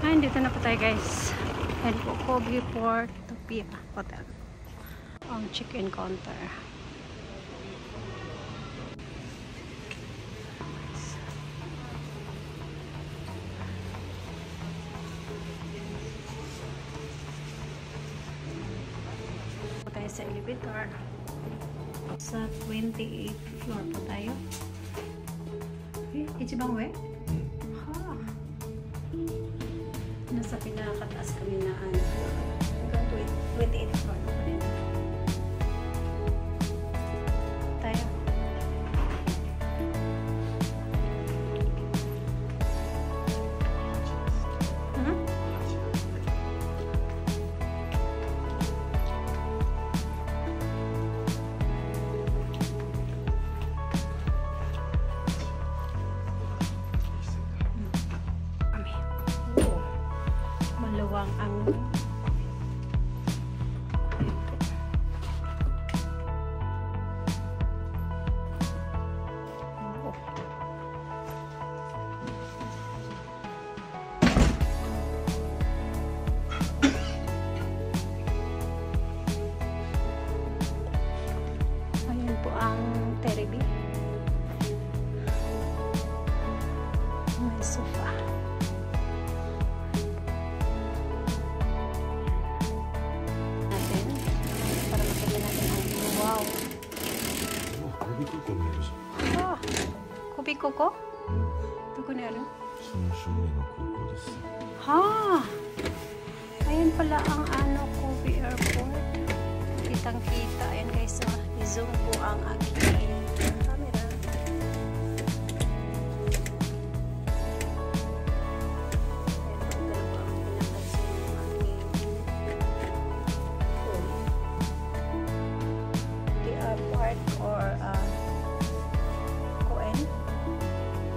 Ayun, dito na po tayo guys. Ayan po, Kobe Port Topia Hotel. Ang check-in counter. Po tayo sa elevator. Sa 28th floor po tayo. Ichibang we? Ha. Nasa pinakataas kami na hanggang 28th floor na po din. Tayo. Maluwang ang ayun po ang Terebi. May sofa. Wow. Kobe Koko? Doko na ano? Ha! Ayan pala ang Kobe Airport. Kitang-kita. Ayan guys, i-zoom po ang aking camera. Park or Koen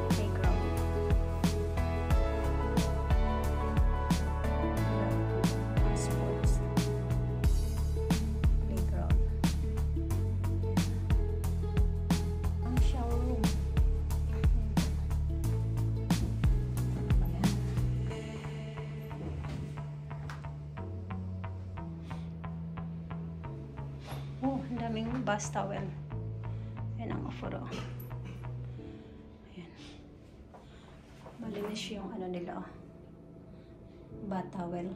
playground. Sports playground. Ang showroom. Oh, ang daming bus towel. Ayan ang offer. Ayan. Malinis yung ano nila. Bath towel.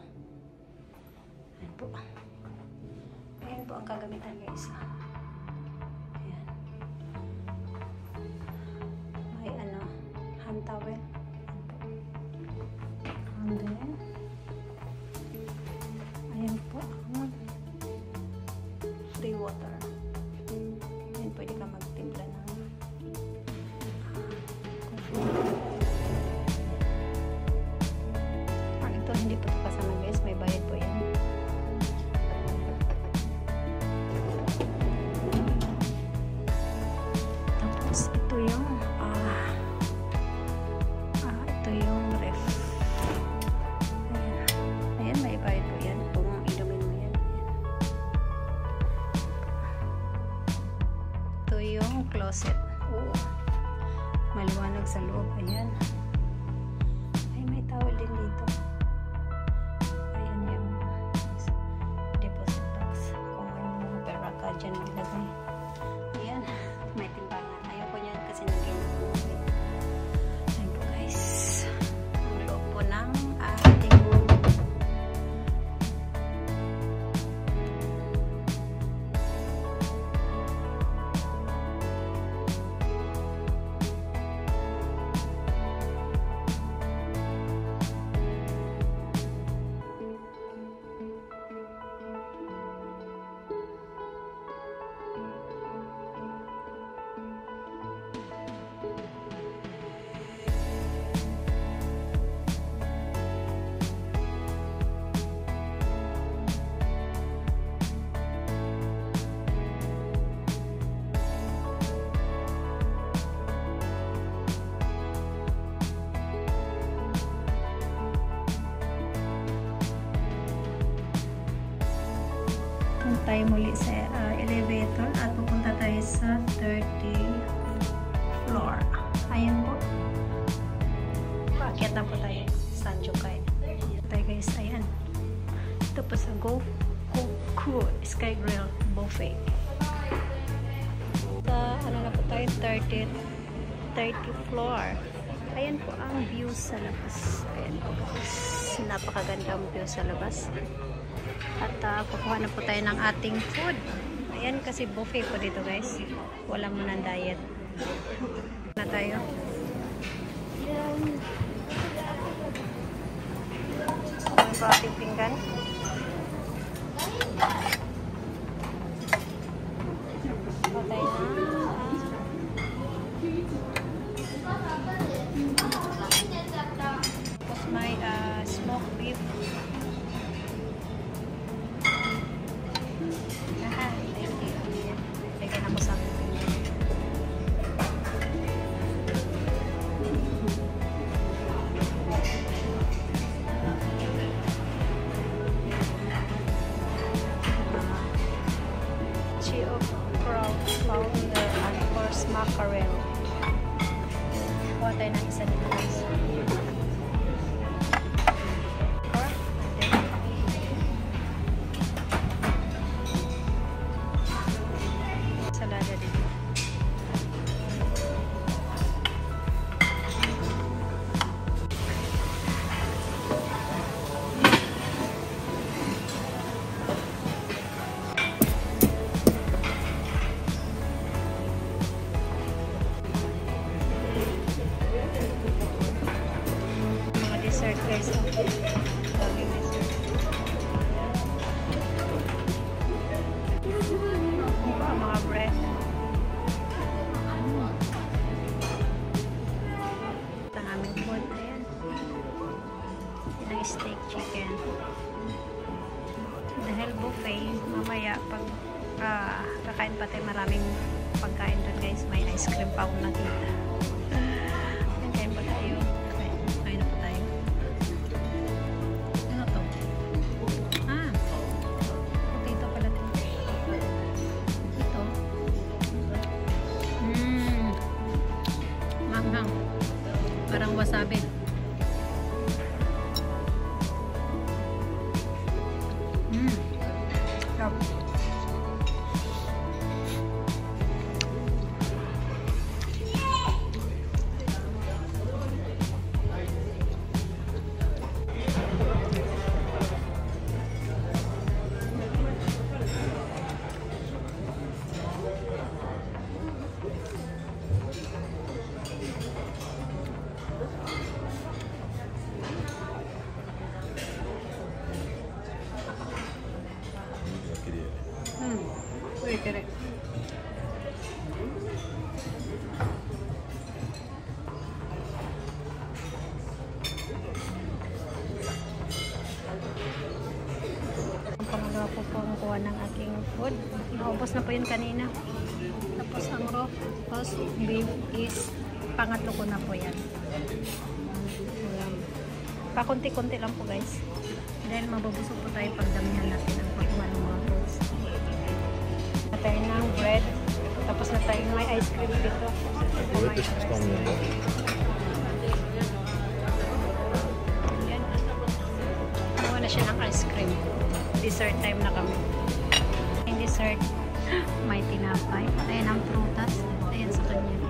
Ayan po. Ayan po ang kagamitan guys. Ayan. May hand towel. Ayan po. And then, ayan po. Free water. Ayan, pwede ka magtimpla ng ito, hindi po ito kasama guys, may bayad po yan. Tapos ito yung ref. Ayan. Ayan, may bayad po yan kung inumin mo yan. Ito yung closet. Oh, maliwanag sa loob. Ayan. Ay, may towel din dito. Ayan yung deposit box. Kung may mga pera ka dyan ilagay. Ayan. May timbangan. Ayoko niyan kasi nag-init po. Ayan po guys. Ang loob po ng ating room. Tayo muli sa elevator at pupunta tayo sa 30th floor. Ayan po. Paakyat na po tayo. Sanjukay. Tapos sa Goku Sky Grill Buffet. Sa ano na po tayo, 30th floor. Ayan po ang view sa labas. Ayan po guys, napakagandang view sa labas. At kukuha na po tayo ng ating food. Ayan kasi buffet po dito guys, wala mo ng diet na tayo. Ayan po ating pinggan. Patay na. Tapos may smoked beef. Aha, thank you. Lagyan ako sa akin. Founder and course mackerel. Kuha tayo ng isa dito guys. Salada dito. Dessert guys. Daming dessert. Mga bread. Ito ang aming food. Ayan. Yung steak chicken. Dahil buffet, mamaya pag kakain pa tayo maraming pagkain doon guys. May ice cream pa akong nakita. Kain pa tayo. Kain na po tayo. Parang wasabi. Sarap. Correct. Ang pangalawa po ang kuha ng aking food. Naubos na po yun kanina. Tapos ang roast beef is pangatlo ko na po yan. Pakunti-kunti lang po guys. Dahil mabubusog po tayo pag damihan natin ang pagkuha ng mga foods. Tayo ng bread. Tapos na tayo may ice cream dito. Ayan. Nakuha na siya ng ice cream. Dessert time na kami. Yung dessert, may tinapay. Ayan ang prutas. Ayan sa kanya.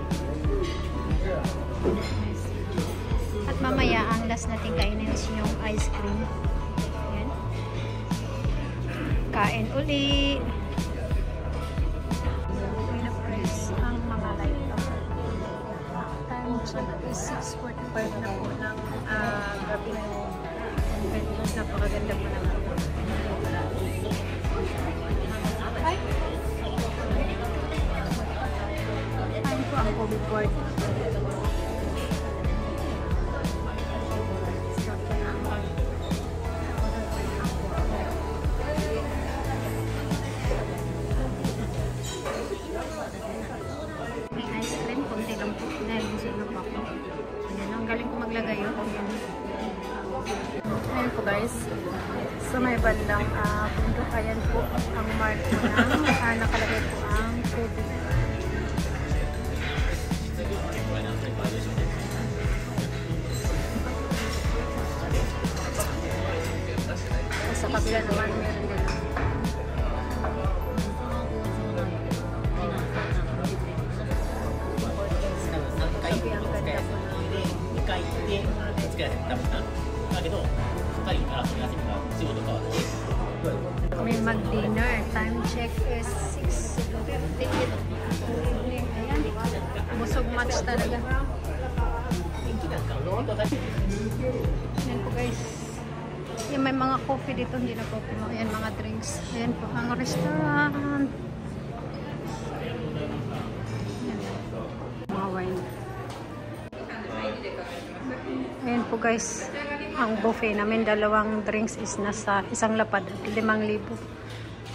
At mamaya, ang last natin kainin is yung ice cream. Ayan. Kain uli. Is 6:45 na po ng gabi mo. Napakaganda po naman. Ay! Ay po ang COVID board. May ice cream, konti lang po. Dahil gusto na po ako. Ayan, ang galing ko maglagay yun. Ayan po guys. Sa may bandang bundok, ayan po ang mark po na nakalagay po ang tubig. Sa kabila naman meron din. Kami mag-dinner. Time check is 6:58. Ayan. Busog match talaga. Ayan po guys. Ayan, may mga coffee dito. Hindi na coffee mo. Ayan mga drinks. Ayan po ang restaurant. Ayan. Mga wine. Ayan po guys. Ang buffet namin, dalawang drinks is nasa isang lapad, 5,000.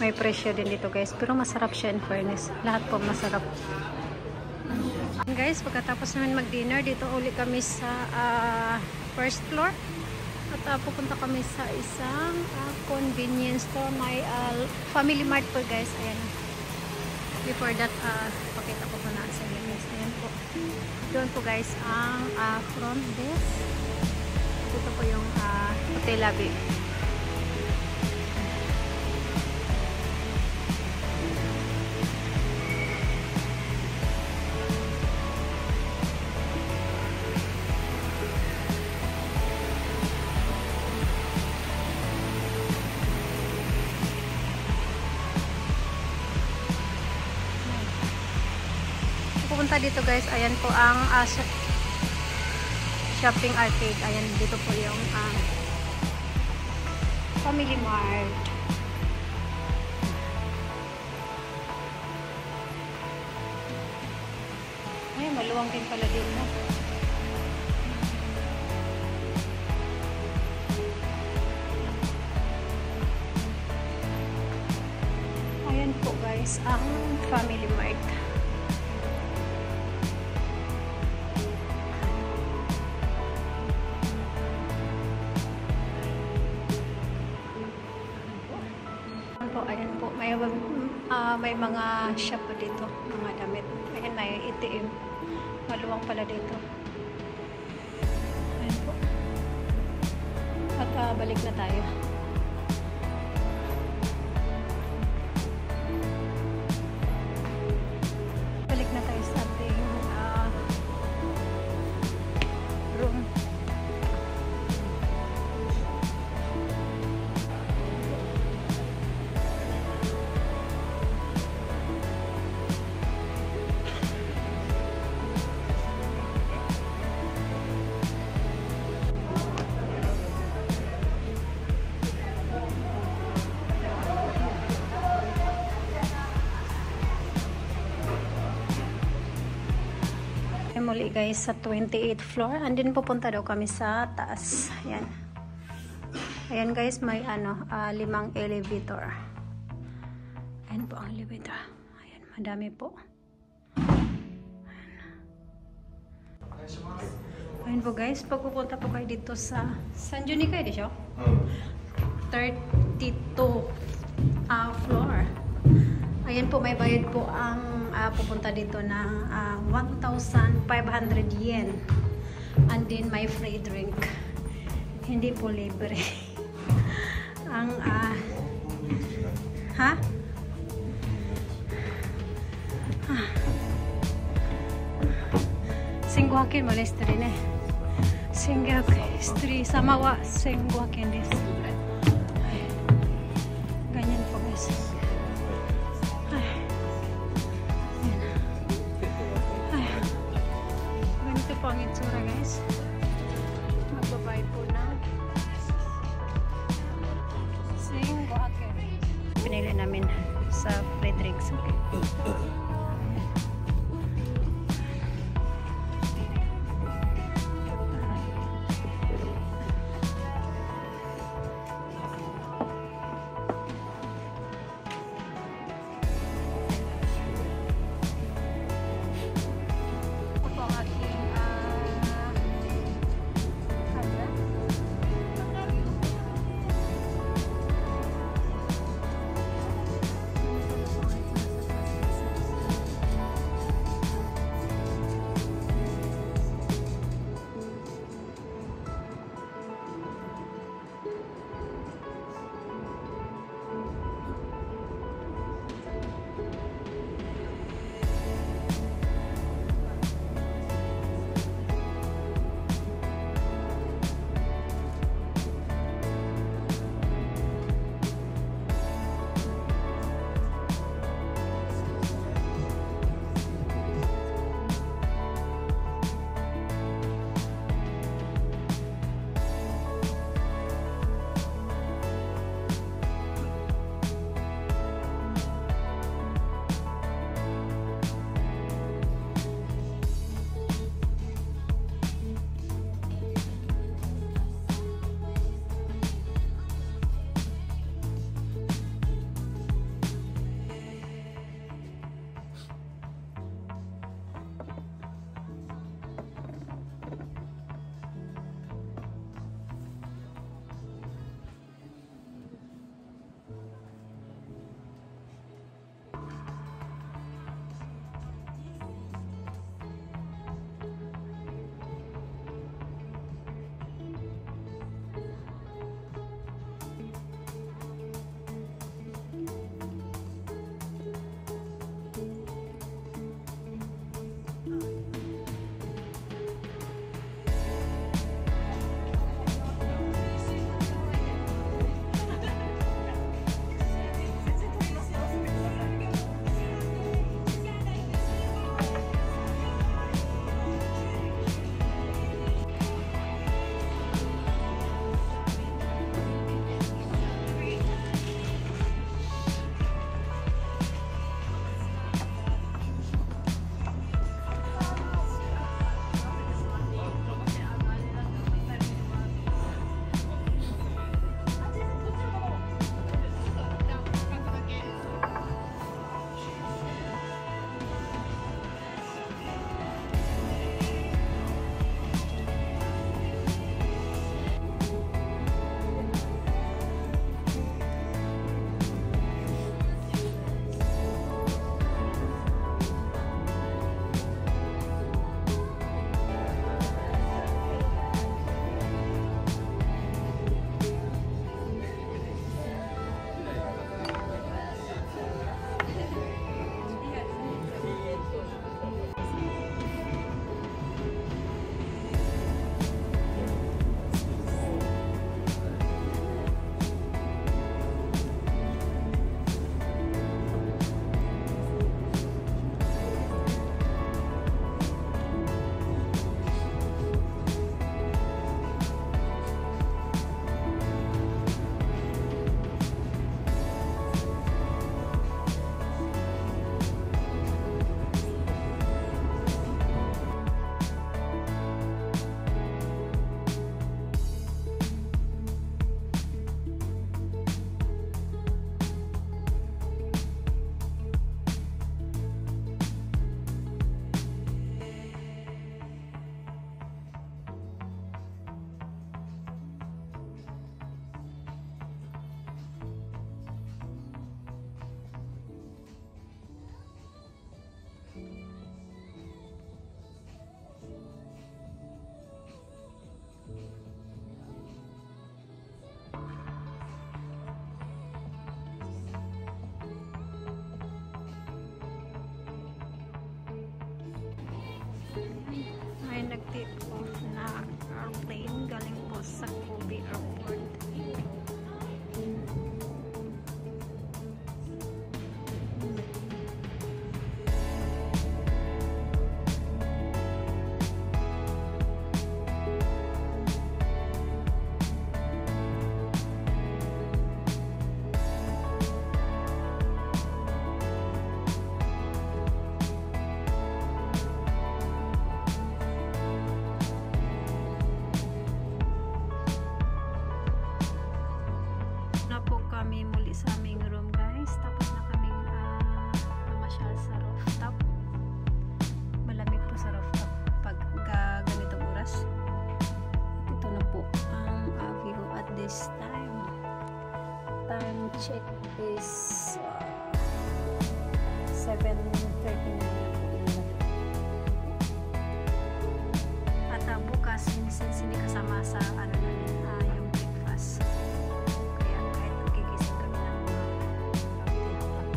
May presyo din dito guys, pero masarap siya in fairness. Lahat po masarap. Guys, pagkatapos namin mag-dinner, dito uli kami sa first floor. At pupunta kami sa isang convenience store. May Family Mart po guys. Ayan. Before that, pakita ko po na sa inyo guys. Ayan po. Doon po guys ang front desk. Ito po yung hotel lobby. Pupunta dito guys, ayan po ang shopping arcade. Ayan, dito po yung Family Mart. Ay, maluwang din pala dito. Ayan po guys, ang Family Mart. Ayan po, may mga shop po dito, mga damit. Ayan, may ATM. Maluwang pala dito. Ayan po. At balik na tayo. Balik na tayo sa ating room. Muli guys sa 28th floor, and then pupunta daw kami sa taas. Ayan. Ayan guys, may 5 elevator. Ayan po ang elevator. Ayan, madami po. Ayan po guys, pagpupunta po kayo dito sa San Juni kayo dito? 32 floor. Ayan po, may bayad po ang pupunta dito ng 1,500 yen. And then may free drink. Hindi po libre. Ang Singwakin mo list rin eh. Singwakin sama wa Singwakin des. Ganyan po guys. Ganito po ang itsura guys. Magbabayad po ng Singwakin. Pinili namin sa Fredericks. time check is 7:39. At bukas, since hindi kasama sa ano namin, yung breakfast. Kaya kahit gigising kami ng 10 o'clock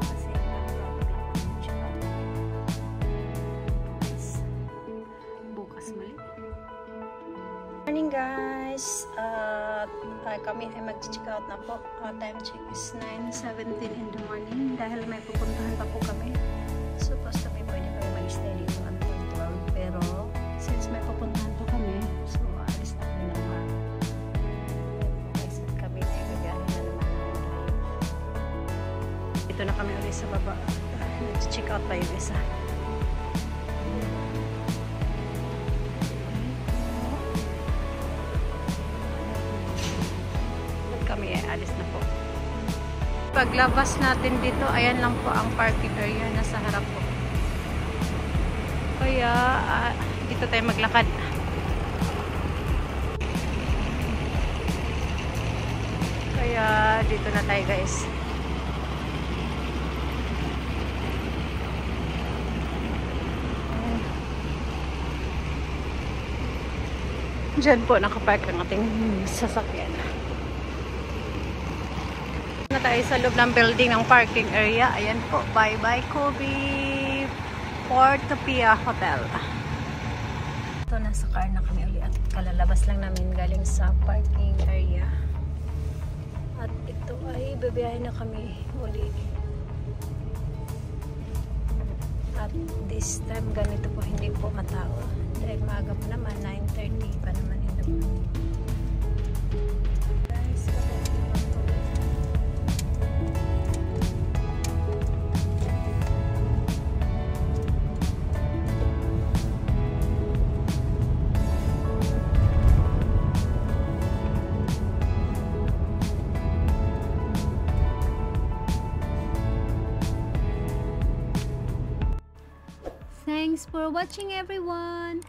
kasi ang bukas mali. Morning guys! Kami ay mag-check out na po. Time check is 9:17 in the morning dahil may pupuntahan pa po kami. Supposed to be pwede kami mag-stay dito until 12, pero since may pupuntahan pa kami, so alis na kami naman. Guys, kami ay gabiyahin na naman. Dito na kami ulit sa baba. Nag-check out pa yung isa. Kami ay alis na po. Paglabas natin dito, ayan lang po ang parking area nasa harap po. Kaya dito tayo maglakad. Kaya dito na tayo guys. Diyan po nakapark ang ating sasakyan. Na tayo sa loob ng building ng parking area. Ayan po, bye-bye Kobe Porto Pia Hotel. Ito, nasa car na kami ulit at kalalabas lang namin galing sa parking area. At ito ay babiyahin na kami uli. At this time ganito po hindi po matao. Dahil maaga pa naman, 9:30 pa naman in the morning. Guys, thanks for watching everyone.